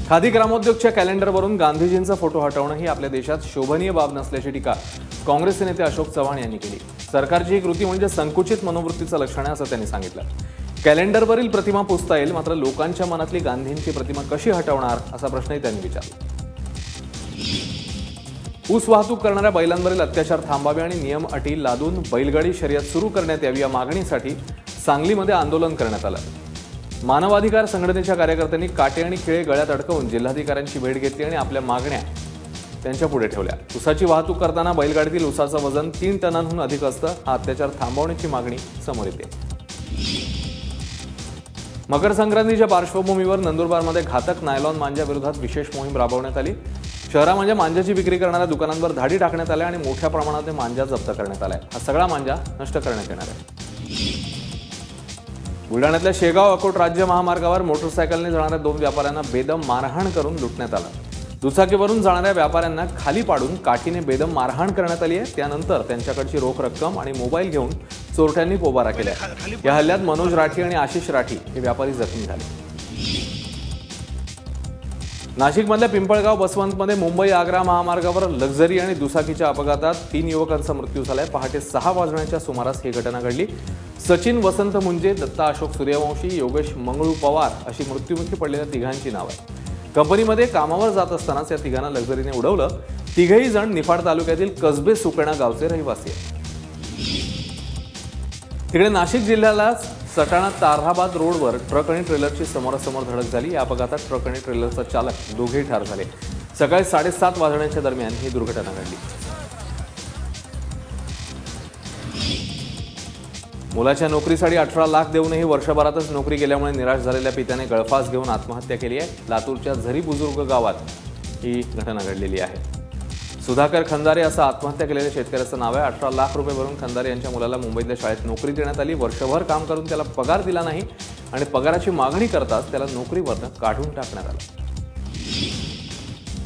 खादी ग्रामोद्योगच्या कॅलेंडरवरून गांधीजींचा फोटो हटवणं ही आपल्या देशात शोभनीय बाब नसल्याची टीका काँग्रेसचे नेते अशोक चव्हाण यांनी केली। सरकारची ही कृती म्हणजे संकुचित मनोवृत्तीचं लक्षण आहे असं त्यांनी सांगितलं। कॅलेंडरवरील प्रतिमा पुसता येईल, मात्र लोकांच्या मनातली गांधींची प्रतिमा कशी हटवणार असा प्रश्नही त्यांनी विचारला। ऊस वाहतूक करणाऱ्या बैलांवरील अत्याचार थांबावे आणि नियम अटी लादून बैलगाडी शर्यत सुरू करण्यात यावी या मागणीसाठी सांगलीमध्ये आंदोलन करण्यात आलं। मानवाधिकार संघटनेच्या कार्यकर्त्यांनी काटे आणि खिळे गळ्यात अडकवून जिल्हाधिकाऱ्यांची भेट घेतली आणि आपल्या मागण्या त्यांच्या पुढे ठेवल्या। ऊसाची वाहतूक करताना बैलगाडीतील ऊसाचं वजन 3 टनांहून अधिक असतं। हा अत्याचार थांबवण्याची मागणी समोर येते। मकर संक्रांतीच्या पार्श्वभूमीवर नंदुरबारमध्ये घातक नायलॉन मांजा विरोधात विशेष मोहीम राबवण्यात आली। शहरामध्ये मांजाची विक्री करणाऱ्या दुकानांवर धाडी टाकण्यात आल्या आणि मोठ्या प्रमाणात मांजा जप्त करण्यात आलाय। हा सगळा मांजा नष्ट करण्यात येणार आहे। बुलढाण्यातल्या शेगाव अकोट राज्य महामार्गावर मोटरसायकलने जाणाऱ्या 2 व्यापाऱ्यांना बेदम मारहाण करून लुटण्यात आलं। दुचाकीवरून जाणाऱ्या व्यापाऱ्यांना खाली पाडून काठीने बेदम मारहाण करण्यात आली आहे। त्यानंतर त्यांच्याकडची रोख रक्कम आणि मोबाईल घेऊन चोरट्यांनी पोबारा केला। या हल्ल्यात मनोज राठी आणि आशिष राठी हे व्यापारी जखमी झाले। नाशिकमधल्या पिंपळगाव बसवंतमध्ये मुंबई आग्रा महामार्गावर लक्झरी आणि दुचाकीच्या अपघातात 3 युवकांचा मृत्यू झालाय। पहाटे 6 वाजण्याच्या सुमारास ही घटना घडली। सचिन वसंत मुंजे, दत्ता अशोक सूर्यवंशी, योगेश मंगळू पवार अशी मृत्युमुखी पडलेल्या तिघांची नाव आहे। कंपनीमध्ये कामावर जात असतानाच या तिघांना लक्झरीने उडवलं। तिघेही जण निफाड तालुक्यातील कसबे सुकणा गावचे रहिवासी आहेत। तिकडे नाशिक जिल्ह्याला सटाणा तारहाबाद रोडवर ट्रक आणि ट्रेलरची समोरासमोर धडक झाली। या अपघातात ट्रक आणि ट्रेलरचा चालक दोघेही ठार झाले। सकाळी 7:30 वाजण्याच्या दरम्यान ही दुर्घटना घडली। मुलाच्या नोकरीसाठी 18 लाख देऊनही वर्षभरातच नोकरी गेल्यामुळे निराश झालेल्या पित्याने गळफास घेऊन आत्महत्या केली आहे। लातूरच्या झरी बुजुर्ग गावात ही घटना घडलेली आहे। सुधाकर खंदारे असं आत्महत्या केलेल्या शेतकऱ्याचं नाव आहे। 18 लाख रुपये भरून खंदारे यांच्या मुलाला मुंबईतल्या शाळेत नोकरी देण्यात आली। वर्षभर काम करून त्याला पगार दिला नाही आणि पगाराची मागणी करताच त्याला नोकरीवरनं काढून टाकण्यात आलं।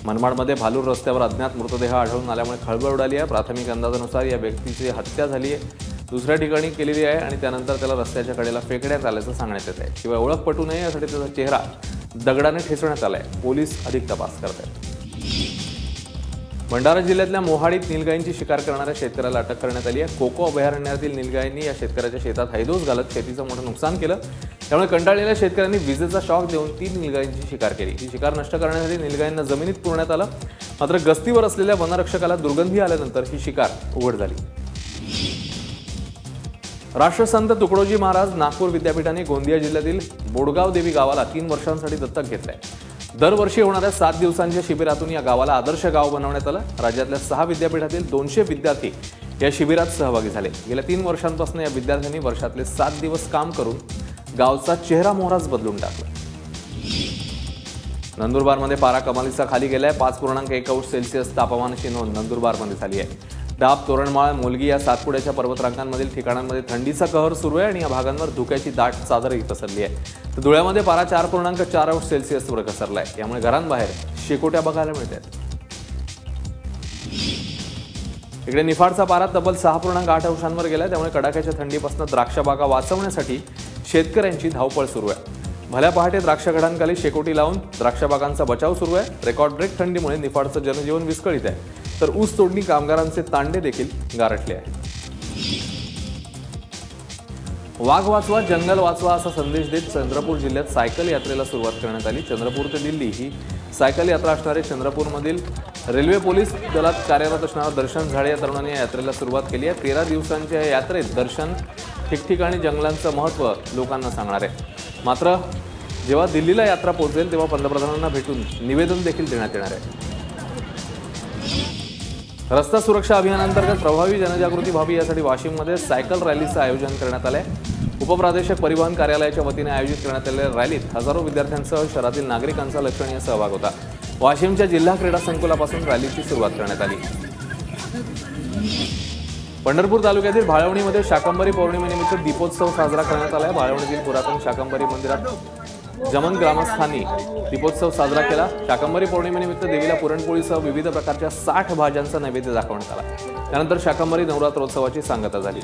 मनमाडमध्ये भालूर रस्त्यावर अज्ञात मृतदेह आढळून आल्यामुळे खळबळ उडाली आहे। प्राथमिक अंदाजानुसार या व्यक्तीची हत्या झाली आहे, दुसऱ्या ठिकाणी केलेली आहे आणि त्यानंतर त्याला रस्त्याच्या कडेला फेकण्यात आल्याचं सांगण्यात येत आहे। शिवाय ओळख पटू नये यासाठी त्याचा चेहरा दगडाने ठेचण्यात आलाय। पोलीस अधिक तपास करत आहेत। भंडारा जिल्ह्यातल्या मोहाडीत निलगाईंची शिकार करणाऱ्या शेतकऱ्याला अटक करण्यात आली आहे। कोको अभयारण्यातील निलगाईंनी या शेतकऱ्याच्या शेतात हैदोस घालत शेतीचं मोठं नुकसान केलं। त्यामुळे कंटाळलेल्या शेतकऱ्यांनी विजेचा शॉक देऊन 3 निलगाईंची शिकार केली। ही शिकार नष्ट करण्यासाठी निलगाईंना जमिनीत पुरण्यात आलं, मात्र गस्तीवर असलेल्या वनरक्षकाला दुर्गंधी आल्यानंतर ही शिकार उघड झाली। राष्ट्रसंत तुकडोजी महाराज नागपूर विद्यापीठाने गोंदिया जिल्ह्यातील बोडगाव देवी गावाला 3 वर्षांसाठी दत्तक घेतलंय। दरवर्षी होणाऱ्या 7 दिवसांच्या शिबिरातून या गावाला आदर्श गाव बनवण्यात आलं। राज्यातल्या 6 विद्यापीठातील 200 विद्यार्थी या शिबिरात सहभागी झाले। गेल्या 3 वर्षांपासून या विद्यार्थ्यांनी वर्षातले 7 दिवस काम करून गावचा चेहरा मोहराच बदलून टाकला। नंदुरबारमध्ये पारा कमालीचा खाली गेलाय। 5.1 तापमानाची नोंद नंदुरबारमध्ये झाली आहे। डाब, तोरणमाळ, मुलगी या सातपुड्याच्या पर्वतरांगांमधील ठिकाणांमध्ये थंडीचा कहर सुरू आहे आणि या भागांवर धुक्याची दाट चादरही पसरली आहे। तर धुळ्यामध्ये पारा 4.4 वर घसरलाय। यामुळे घरांबाहेर शेकोट्या बघायला मिळतात। इकडे निफाडचा पारा तब्बल 6.8 गेलाय। त्यामुळे कडाक्याच्या थंडीपासून द्राक्षबागा वाचवण्यासाठी शेतकऱ्यांची धावपळ सुरू आहे। भल्या पहाटे द्राक्षघडांखाली शेकोटी लावून द्राक्षबागांचा बचाव सुरू आहे। रेकॉर्ड ब्रेक थंडीमुळे निफाडचं जनजीवन विस्कळीत आहे, तर ऊस तोडणी कामगारांचे तांडे देखील गारठले आहेत। वाघ वाचवा, जंगल वाचवा असा संदेश देत चंद्रपूर जिल्ह्यात सायकल यात्रेला सुरुवात करण्यात आली। चंद्रपूर ते दिल्ली ही सायकल यात्रा असणारे चंद्रपूरमधील रेल्वे पोलीस दलात कार्यरत असणारा दर्शन झाडे या तरुणांनी या यात्रेला सुरुवात केली आहे। 13 दिवसांच्या या यात्रेत दर्शन ठिकठिकाणी जंगलांचं महत्त्व लोकांना सांगणार आहे। मात्र जेव्हा दिल्लीला यात्रा पोहोचेल तेव्हा पंतप्रधानांना भेटून निवेदन देखील देण्यात येणार आहे। रस्ता सुरक्षा अभियानांतर्गत प्रभावी जनजागृती व्हावी यासाठी वाशिममध्ये सायकल रॅलीचं आयोजन करण्यात आलंय। उपप्रादेशिक परिवहन कार्यालयाच्या वतीने आयोजित करण्यात आलेल्या रॅलीत हजारो विद्यार्थ्यांसह शहरातील नागरिकांचा लक्षणीय सहभाग होता। वाशिमच्या जिल्हा क्रीडा संकुलापासून रॅलीची सुरुवात करण्यात आली। पंढरपूर तालुक्यातील भाळवणीमध्ये शाकंभरी पौर्णिमेनिमित्त दीपोत्सव साजरा करण्यात आलाय। भाळवणीतील पुरातन शाकंभरी मंदिरात जमन ग्रामस्थांनी दीपोत्सव साजरा केला। शाकंभरी पौर्णिमेनिमित्त देवीला पुरणपोळीसह विविध प्रकारच्या 60 भाज्यांचा नैवेद्य दाखवण्यात आला। त्यानंतर शाकंभरी नवरात्रोत्सवाची सांगता झाली।